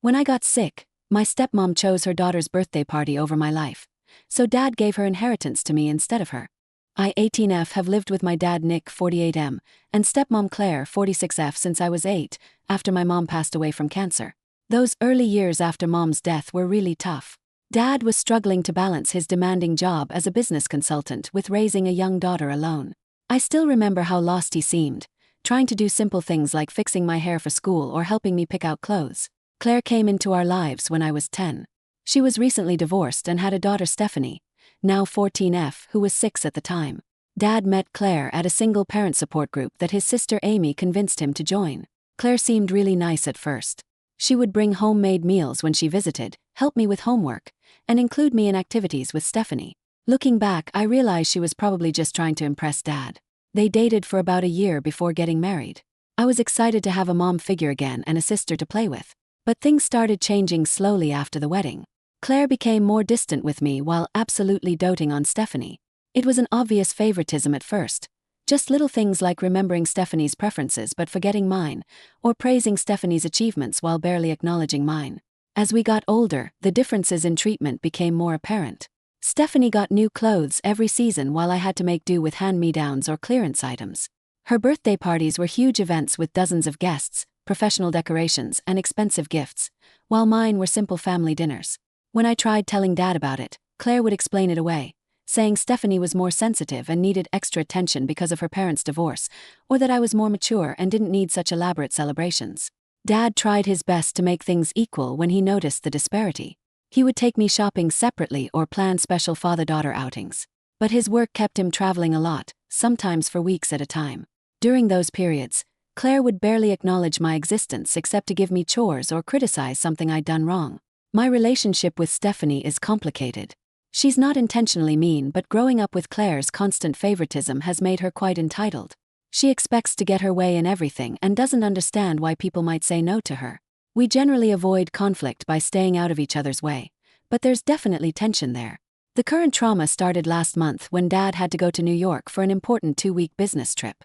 When I got sick, my stepmom chose her daughter's birthday party over my life, so Dad gave her inheritance to me instead of her. I, 18F, have lived with my dad Nick, 48M, and stepmom Claire, 46F, since I was 8, after my mom passed away from cancer. Those early years after mom's death were really tough. Dad was struggling to balance his demanding job as a business consultant with raising a young daughter alone. I still remember how lost he seemed, trying to do simple things like fixing my hair for school or helping me pick out clothes. Claire came into our lives when I was 10. She was recently divorced and had a daughter, Stephanie, now 14F, who was 6 at the time. Dad met Claire at a single parent support group that his sister Amy convinced him to join. Claire seemed really nice at first. She would bring homemade meals when she visited, help me with homework, and include me in activities with Stephanie. Looking back, I realized she was probably just trying to impress Dad. They dated for about a year before getting married. I was excited to have a mom figure again and a sister to play with. But things started changing slowly after the wedding. Claire became more distant with me while absolutely doting on Stephanie. It was an obvious favoritism at first. Just little things like remembering Stephanie's preferences but forgetting mine, or praising Stephanie's achievements while barely acknowledging mine. As we got older, the differences in treatment became more apparent. Stephanie got new clothes every season while I had to make do with hand-me-downs or clearance items. Her birthday parties were huge events with dozens of guests, professional decorations, and expensive gifts, while mine were simple family dinners. When I tried telling Dad about it, Claire would explain it away, saying Stephanie was more sensitive and needed extra attention because of her parents' divorce, or that I was more mature and didn't need such elaborate celebrations. Dad tried his best to make things equal when he noticed the disparity. He would take me shopping separately or plan special father-daughter outings. But his work kept him traveling a lot, sometimes for weeks at a time. During those periods, Claire would barely acknowledge my existence except to give me chores or criticize something I'd done wrong. My relationship with Stephanie is complicated. She's not intentionally mean, but growing up with Claire's constant favoritism has made her quite entitled. She expects to get her way in everything and doesn't understand why people might say no to her. We generally avoid conflict by staying out of each other's way, but there's definitely tension there. The current trauma started last month when Dad had to go to New York for an important 2-week business trip.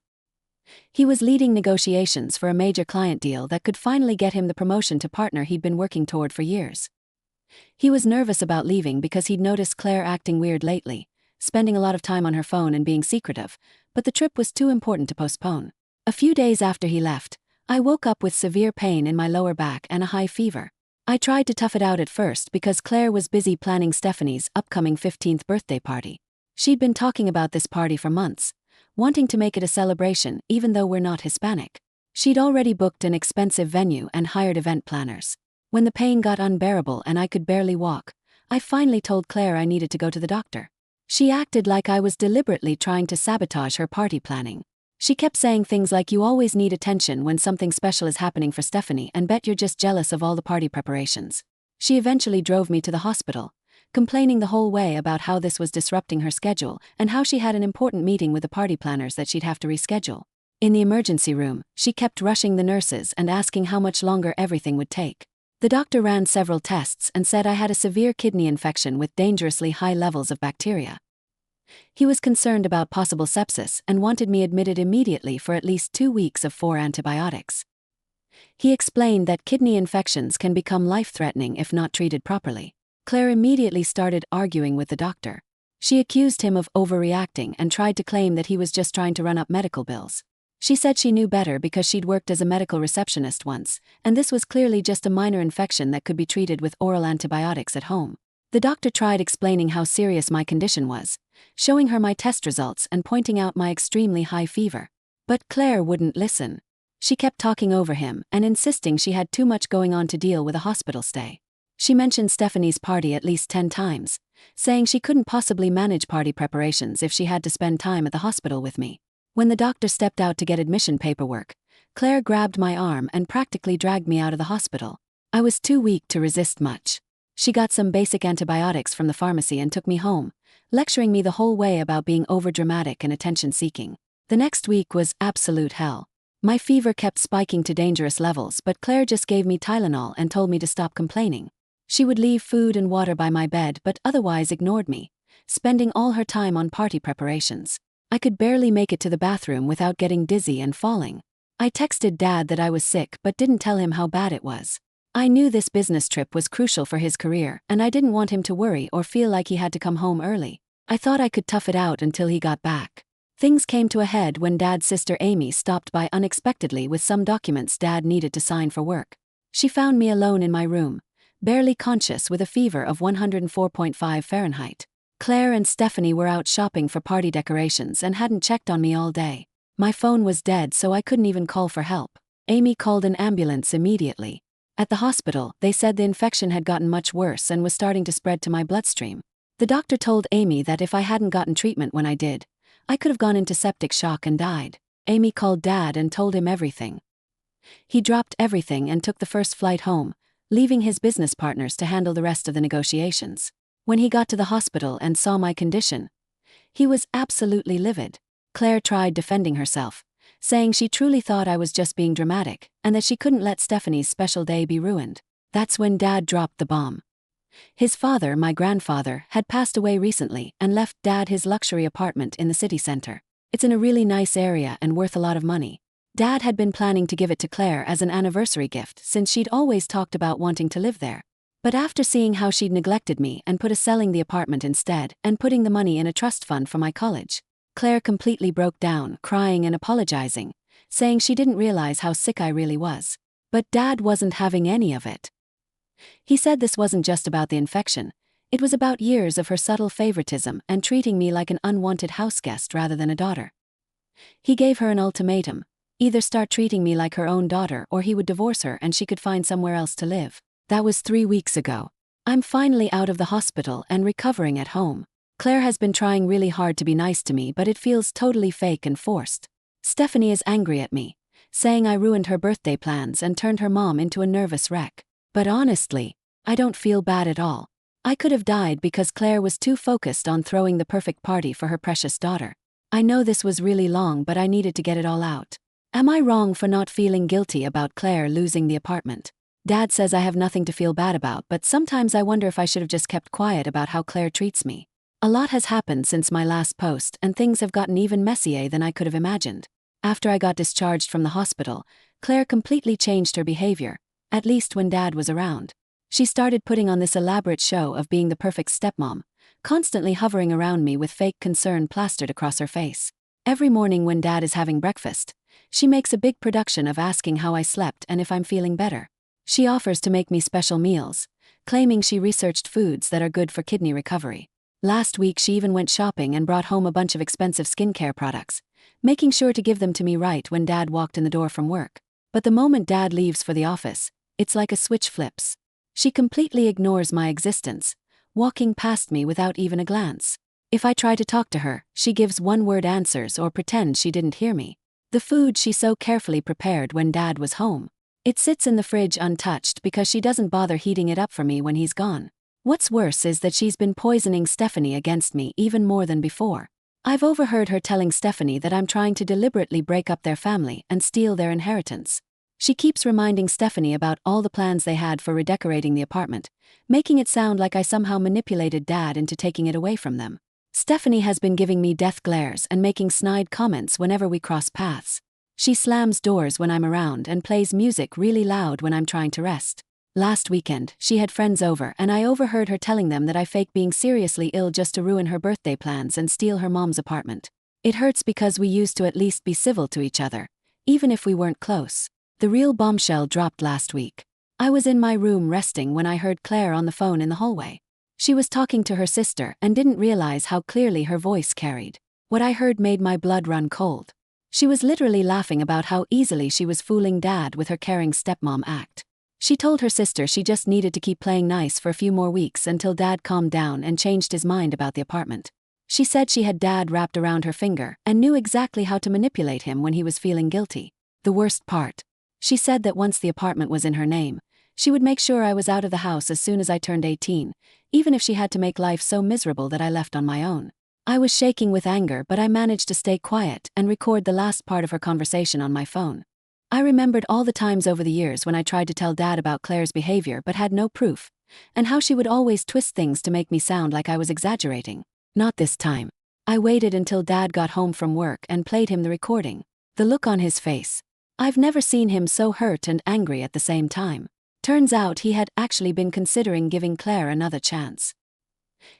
He was leading negotiations for a major client deal that could finally get him the promotion to partner he'd been working toward for years. He was nervous about leaving because he'd noticed Claire acting weird lately, spending a lot of time on her phone and being secretive, but the trip was too important to postpone. A few days after he left, I woke up with severe pain in my lower back and a high fever. I tried to tough it out at first because Claire was busy planning Stephanie's upcoming 15th birthday party. She'd been talking about this party for months, wanting to make it a celebration even though we're not Hispanic. She'd already booked an expensive venue and hired event planners. When the pain got unbearable and I could barely walk, I finally told Claire I needed to go to the doctor. She acted like I was deliberately trying to sabotage her party planning. She kept saying things like, "You always need attention when something special is happening for Stephanie, and bet you're just jealous of all the party preparations." She eventually drove me to the hospital, complaining the whole way about how this was disrupting her schedule and how she had an important meeting with the party planners that she'd have to reschedule. In the emergency room, she kept rushing the nurses and asking how much longer everything would take. The doctor ran several tests and said I had a severe kidney infection with dangerously high levels of bacteria. He was concerned about possible sepsis and wanted me admitted immediately for at least 2 weeks of 4 antibiotics. He explained that kidney infections can become life-threatening if not treated properly. Claire immediately started arguing with the doctor. She accused him of overreacting and tried to claim that he was just trying to run up medical bills. She said she knew better because she'd worked as a medical receptionist once, and this was clearly just a minor infection that could be treated with oral antibiotics at home. The doctor tried explaining how serious my condition was, showing her my test results and pointing out my extremely high fever. But Claire wouldn't listen. She kept talking over him and insisting she had too much going on to deal with a hospital stay. She mentioned Stephanie's party at least 10 times, saying she couldn't possibly manage party preparations if she had to spend time at the hospital with me. When the doctor stepped out to get admission paperwork, Claire grabbed my arm and practically dragged me out of the hospital. I was too weak to resist much. She got some basic antibiotics from the pharmacy and took me home, lecturing me the whole way about being overdramatic and attention-seeking. The next week was absolute hell. My fever kept spiking to dangerous levels, but Claire just gave me Tylenol and told me to stop complaining. She would leave food and water by my bed but otherwise ignored me, spending all her time on party preparations. I could barely make it to the bathroom without getting dizzy and falling. I texted Dad that I was sick but didn't tell him how bad it was. I knew this business trip was crucial for his career, and I didn't want him to worry or feel like he had to come home early. I thought I could tough it out until he got back. Things came to a head when Dad's sister Amy stopped by unexpectedly with some documents Dad needed to sign for work. She found me alone in my room, barely conscious with a fever of 104.5 Fahrenheit. Claire and Stephanie were out shopping for party decorations and hadn't checked on me all day. My phone was dead, so I couldn't even call for help. Amy called an ambulance immediately. At the hospital, they said the infection had gotten much worse and was starting to spread to my bloodstream. The doctor told Amy that if I hadn't gotten treatment when I did, I could have gone into septic shock and died. Amy called Dad and told him everything. He dropped everything and took the first flight home, leaving his business partners to handle the rest of the negotiations. When he got to the hospital and saw my condition, he was absolutely livid. Claire tried defending herself, saying she truly thought I was just being dramatic and that she couldn't let Stephanie's special day be ruined. That's when Dad dropped the bomb. His father, my grandfather, had passed away recently and left Dad his luxury apartment in the city center. It's in a really nice area and worth a lot of money. Dad had been planning to give it to Claire as an anniversary gift since she'd always talked about wanting to live there. But after seeing how she'd neglected me and put a selling the apartment instead and putting the money in a trust fund for my college, Claire completely broke down, crying and apologizing, saying she didn't realize how sick I really was. But Dad wasn't having any of it. He said this wasn't just about the infection, it was about years of her subtle favoritism and treating me like an unwanted houseguest rather than a daughter. He gave her an ultimatum: either start treating me like her own daughter or he would divorce her and she could find somewhere else to live. That was 3 weeks ago. I'm finally out of the hospital and recovering at home. Claire has been trying really hard to be nice to me, but it feels totally fake and forced. Stephanie is angry at me, saying I ruined her birthday plans and turned her mom into a nervous wreck. But honestly, I don't feel bad at all. I could have died because Claire was too focused on throwing the perfect party for her precious daughter. I know this was really long, but I needed to get it all out. Am I wrong for not feeling guilty about Claire losing the apartment? Dad says I have nothing to feel bad about, but sometimes I wonder if I should have just kept quiet about how Claire treats me. A lot has happened since my last post, and things have gotten even messier than I could have imagined. After I got discharged from the hospital, Claire completely changed her behavior, at least when Dad was around. She started putting on this elaborate show of being the perfect stepmom, constantly hovering around me with fake concern plastered across her face. Every morning when Dad is having breakfast, she makes a big production of asking how I slept and if I'm feeling better. She offers to make me special meals, claiming she researched foods that are good for kidney recovery. Last week she even went shopping and brought home a bunch of expensive skincare products, making sure to give them to me right when Dad walked in the door from work. But the moment Dad leaves for the office, it's like a switch flips. She completely ignores my existence, walking past me without even a glance. If I try to talk to her, she gives one-word answers or pretends she didn't hear me. The food she so carefully prepared when Dad was home, it sits in the fridge untouched because she doesn't bother heating it up for me when he's gone. What's worse is that she's been poisoning Stephanie against me even more than before. I've overheard her telling Stephanie that I'm trying to deliberately break up their family and steal their inheritance. She keeps reminding Stephanie about all the plans they had for redecorating the apartment, making it sound like I somehow manipulated Dad into taking it away from them. Stephanie has been giving me death glares and making snide comments whenever we cross paths. She slams doors when I'm around and plays music really loud when I'm trying to rest. Last weekend, she had friends over and I overheard her telling them that I faked being seriously ill just to ruin her birthday plans and steal her mom's apartment. It hurts because we used to at least be civil to each other, even if we weren't close. The real bombshell dropped last week. I was in my room resting when I heard Claire on the phone in the hallway. She was talking to her sister and didn't realize how clearly her voice carried. What I heard made my blood run cold. She was literally laughing about how easily she was fooling Dad with her caring stepmom act. She told her sister she just needed to keep playing nice for a few more weeks until Dad calmed down and changed his mind about the apartment. She said she had Dad wrapped around her finger and knew exactly how to manipulate him when he was feeling guilty. The worst part. She said that once the apartment was in her name, she would make sure I was out of the house as soon as I turned 18, even if she had to make life so miserable that I left on my own. I was shaking with anger, but I managed to stay quiet and record the last part of her conversation on my phone. I remembered all the times over the years when I tried to tell Dad about Claire's behavior but had no proof, and how she would always twist things to make me sound like I was exaggerating. Not this time. I waited until Dad got home from work and played him the recording. The look on his face. I've never seen him so hurt and angry at the same time. Turns out he had actually been considering giving Claire another chance.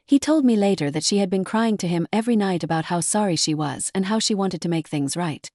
He told me later that she had been crying to him every night about how sorry she was and how she wanted to make things right.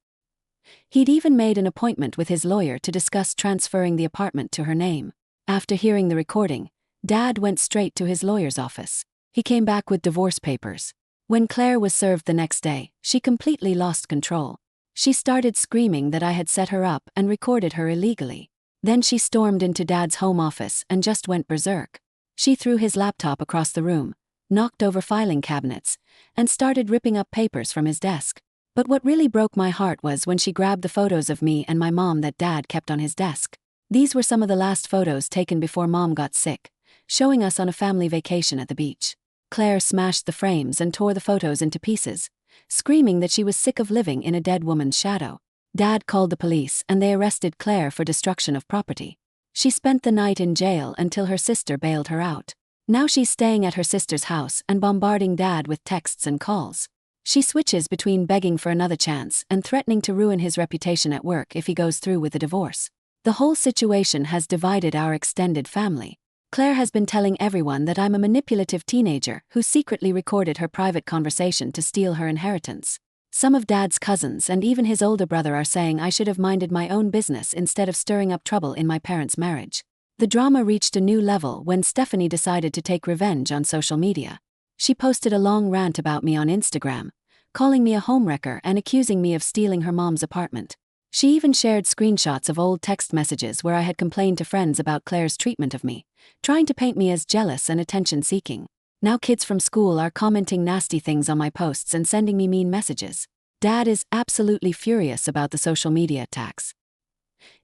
He'd even made an appointment with his lawyer to discuss transferring the apartment to her name. After hearing the recording, Dad went straight to his lawyer's office. He came back with divorce papers. When Claire was served the next day, she completely lost control. She started screaming that I had set her up and recorded her illegally. Then she stormed into Dad's home office and just went berserk. She threw his laptop across the room, knocked over filing cabinets, and started ripping up papers from his desk. But what really broke my heart was when she grabbed the photos of me and my mom that Dad kept on his desk. These were some of the last photos taken before Mom got sick, showing us on a family vacation at the beach. Claire smashed the frames and tore the photos into pieces, screaming that she was sick of living in a dead woman's shadow. Dad called the police and they arrested Claire for destruction of property. She spent the night in jail until her sister bailed her out. Now she's staying at her sister's house and bombarding Dad with texts and calls. She switches between begging for another chance and threatening to ruin his reputation at work if he goes through with the divorce. The whole situation has divided our extended family. Claire has been telling everyone that I'm a manipulative teenager who secretly recorded her private conversation to steal her inheritance. Some of Dad's cousins and even his older brother are saying I should have minded my own business instead of stirring up trouble in my parents' marriage. The drama reached a new level when Stephanie decided to take revenge on social media. She posted a long rant about me on Instagram, calling me a homewrecker and accusing me of stealing her mom's apartment. She even shared screenshots of old text messages where I had complained to friends about Claire's treatment of me, trying to paint me as jealous and attention-seeking. Now kids from school are commenting nasty things on my posts and sending me mean messages. Dad is absolutely furious about the social media attacks.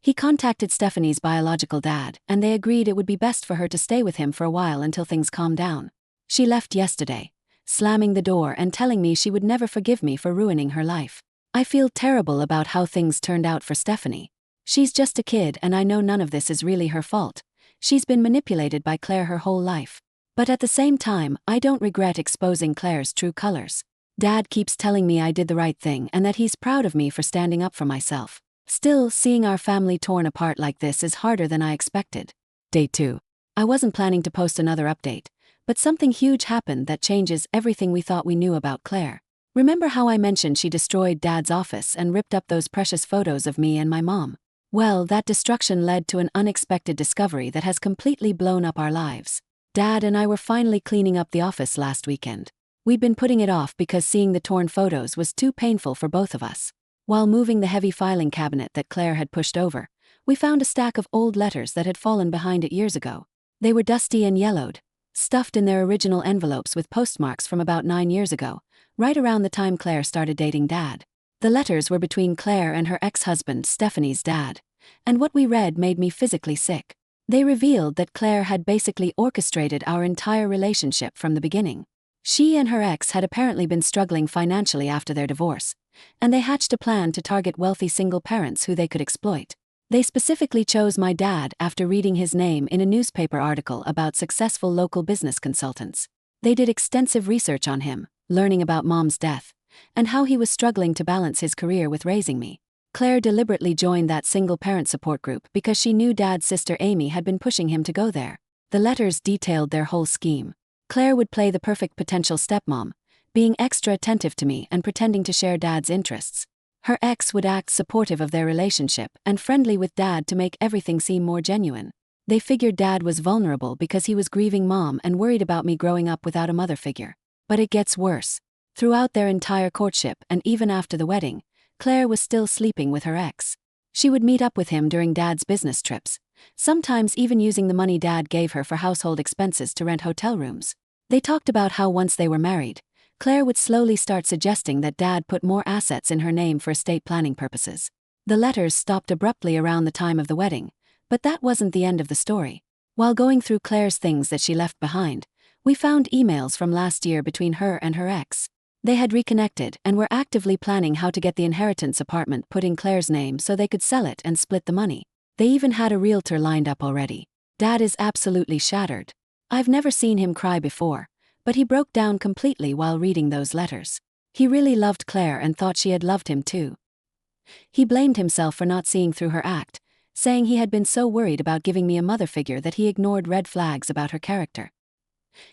He contacted Stephanie's biological dad, and they agreed it would be best for her to stay with him for a while until things calmed down. She left yesterday, slamming the door and telling me she would never forgive me for ruining her life. I feel terrible about how things turned out for Stephanie. She's just a kid and I know none of this is really her fault. She's been manipulated by Claire her whole life. But at the same time, I don't regret exposing Claire's true colors. Dad keeps telling me I did the right thing and that he's proud of me for standing up for myself. Still, seeing our family torn apart like this is harder than I expected. Day 2. I wasn't planning to post another update, but something huge happened that changes everything we thought we knew about Claire. Remember how I mentioned she destroyed Dad's office and ripped up those precious photos of me and my mom? Well, that destruction led to an unexpected discovery that has completely blown up our lives. Dad and I were finally cleaning up the office last weekend. We'd been putting it off because seeing the torn photos was too painful for both of us. While moving the heavy filing cabinet that Claire had pushed over, we found a stack of old letters that had fallen behind it years ago. They were dusty and yellowed, stuffed in their original envelopes with postmarks from about 9 years ago, right around the time Claire started dating Dad. The letters were between Claire and her ex-husband, Stephanie's dad, and what we read made me physically sick. They revealed that Claire had basically orchestrated our entire relationship from the beginning. She and her ex had apparently been struggling financially after their divorce, and they hatched a plan to target wealthy single parents who they could exploit. They specifically chose my dad after reading his name in a newspaper article about successful local business consultants. They did extensive research on him, learning about Mom's death, and how he was struggling to balance his career with raising me. Claire deliberately joined that single parent support group because she knew Dad's sister Amy had been pushing him to go there. The letters detailed their whole scheme. Claire would play the perfect potential stepmom, being extra attentive to me and pretending to share Dad's interests. Her ex would act supportive of their relationship and friendly with Dad to make everything seem more genuine. They figured Dad was vulnerable because he was grieving Mom and worried about me growing up without a mother figure. But it gets worse. Throughout their entire courtship and even after the wedding, Claire was still sleeping with her ex. She would meet up with him during Dad's business trips, sometimes even using the money Dad gave her for household expenses to rent hotel rooms. They talked about how once they were married, Claire would slowly start suggesting that Dad put more assets in her name for estate planning purposes. The letters stopped abruptly around the time of the wedding, but that wasn't the end of the story. While going through Claire's things that she left behind, we found emails from last year between her and her ex. They had reconnected and were actively planning how to get the inheritance apartment put in Claire's name so they could sell it and split the money. They even had a realtor lined up already. Dad is absolutely shattered. I've never seen him cry before, but he broke down completely while reading those letters. He really loved Claire and thought she had loved him too. He blamed himself for not seeing through her act, saying he had been so worried about giving me a mother figure that he ignored red flags about her character.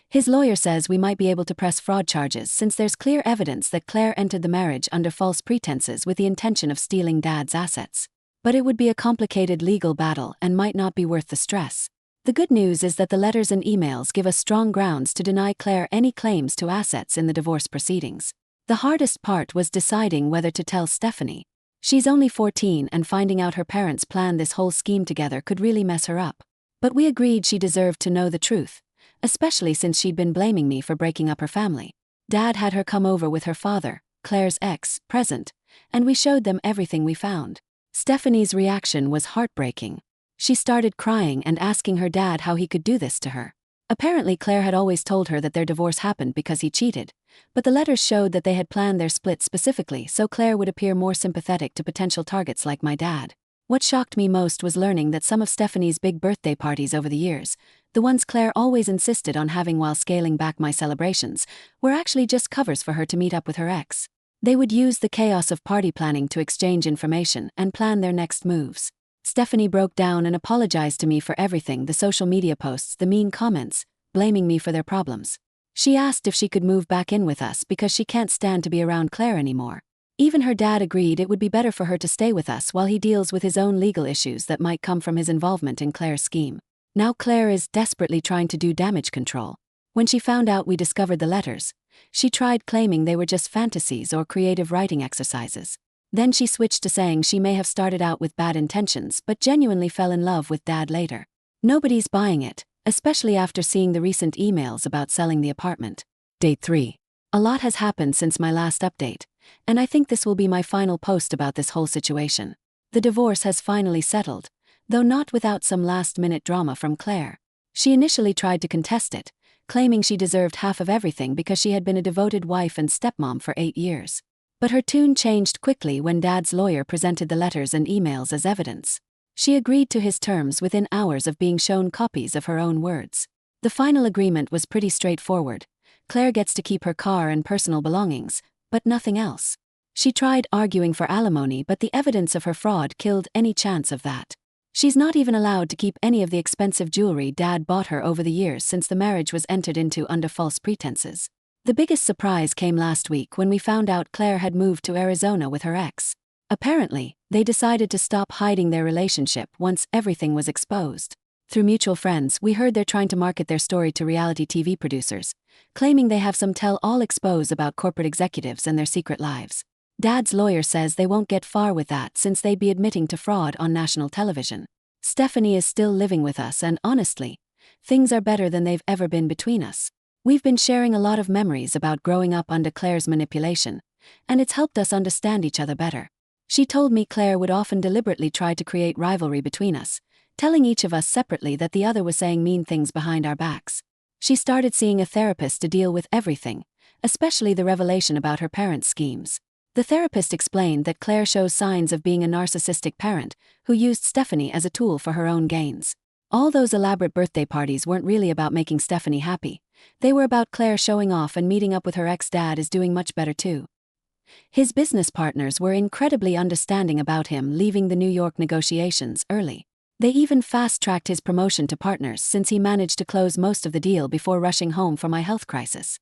His lawyer says we might be able to press fraud charges since there's clear evidence that Claire entered the marriage under false pretenses with the intention of stealing Dad's assets. But it would be a complicated legal battle and might not be worth the stress. The good news is that the letters and emails give us strong grounds to deny Claire any claims to assets in the divorce proceedings. The hardest part was deciding whether to tell Stephanie. She's only 14 and finding out her parents planned this whole scheme together could really mess her up. But we agreed she deserved to know the truth, especially since she'd been blaming me for breaking up her family. Dad had her come over with her father, Claire's ex, present, and we showed them everything we found. Stephanie's reaction was heartbreaking. She started crying and asking her dad how he could do this to her. Apparently Claire had always told her that their divorce happened because he cheated, but the letters showed that they had planned their split specifically so Claire would appear more sympathetic to potential targets like my dad. What shocked me most was learning that some of Stephanie's big birthday parties over the years, the ones Claire always insisted on having while scaling back my celebrations, were actually just covers for her to meet up with her ex. They would use the chaos of party planning to exchange information and plan their next moves. Stephanie broke down and apologized to me for everything, the social media posts, the mean comments, blaming me for their problems. She asked if she could move back in with us because she can't stand to be around Claire anymore. Even her dad agreed it would be better for her to stay with us while he deals with his own legal issues that might come from his involvement in Claire's scheme. Now Claire is desperately trying to do damage control. When she found out we discovered the letters, she tried claiming they were just fantasies or creative writing exercises. Then she switched to saying she may have started out with bad intentions but genuinely fell in love with Dad later. Nobody's buying it, especially after seeing the recent emails about selling the apartment. Date 3. A lot has happened since my last update, and I think this will be my final post about this whole situation. The divorce has finally settled, though not without some last-minute drama from Claire. She initially tried to contest it, claiming she deserved half of everything because she had been a devoted wife and stepmom for 8 years. But her tune changed quickly when Dad's lawyer presented the letters and emails as evidence. She agreed to his terms within hours of being shown copies of her own words. The final agreement was pretty straightforward. Claire gets to keep her car and personal belongings, but nothing else. She tried arguing for alimony, but the evidence of her fraud killed any chance of that. She's not even allowed to keep any of the expensive jewelry Dad bought her over the years since the marriage was entered into under false pretenses. The biggest surprise came last week when we found out Claire had moved to Arizona with her ex. Apparently, they decided to stop hiding their relationship once everything was exposed. Through mutual friends, we heard they're trying to market their story to reality TV producers, claiming they have some tell-all expose about corporate executives and their secret lives. Dad's lawyer says they won't get far with that since they'd be admitting to fraud on national television. Stephanie is still living with us and honestly, things are better than they've ever been between us. We've been sharing a lot of memories about growing up under Claire's manipulation, and it's helped us understand each other better. She told me Claire would often deliberately try to create rivalry between us, telling each of us separately that the other was saying mean things behind our backs. She started seeing a therapist to deal with everything, especially the revelation about her parents' schemes. The therapist explained that Claire shows signs of being a narcissistic parent who used Stephanie as a tool for her own gains. All those elaborate birthday parties weren't really about making Stephanie happy. They were about Claire showing off, and meeting up with her ex-dad is doing much better too. His business partners were incredibly understanding about him leaving the New York negotiations early. They even fast-tracked his promotion to partners since he managed to close most of the deal before rushing home from my health crisis.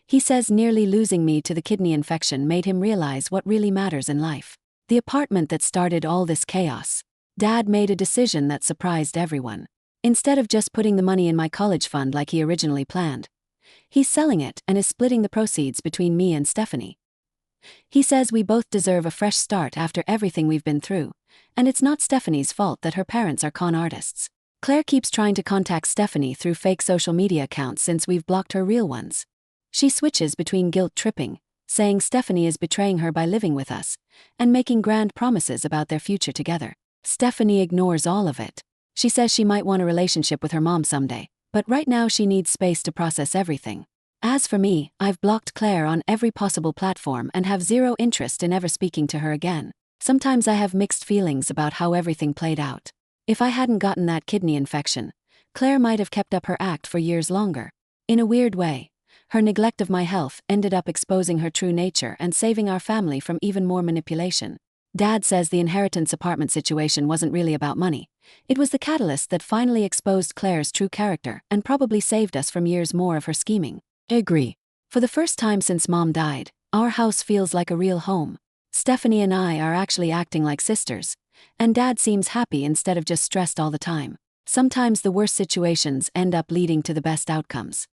He says nearly losing me to the kidney infection made him realize what really matters in life. The apartment that started all this chaos. Dad made a decision that surprised everyone. Instead of just putting the money in my college fund like he originally planned, he's selling it and is splitting the proceeds between me and Stephanie. He says we both deserve a fresh start after everything we've been through, and it's not Stephanie's fault that her parents are con artists. Claire keeps trying to contact Stephanie through fake social media accounts since we've blocked her real ones. She switches between guilt-tripping, saying Stephanie is betraying her by living with us, and making grand promises about their future together. Stephanie ignores all of it. She says she might want a relationship with her mom someday, but right now she needs space to process everything. As for me, I've blocked Claire on every possible platform and have zero interest in ever speaking to her again. Sometimes I have mixed feelings about how everything played out. If I hadn't gotten that kidney infection, Claire might have kept up her act for years longer. In a weird way, her neglect of my health ended up exposing her true nature and saving our family from even more manipulation. Dad says the inheritance apartment situation wasn't really about money. It was the catalyst that finally exposed Claire's true character and probably saved us from years more of her scheming. I agree. For the first time since Mom died, our house feels like a real home. Stephanie and I are actually acting like sisters, and Dad seems happy instead of just stressed all the time. Sometimes the worst situations end up leading to the best outcomes.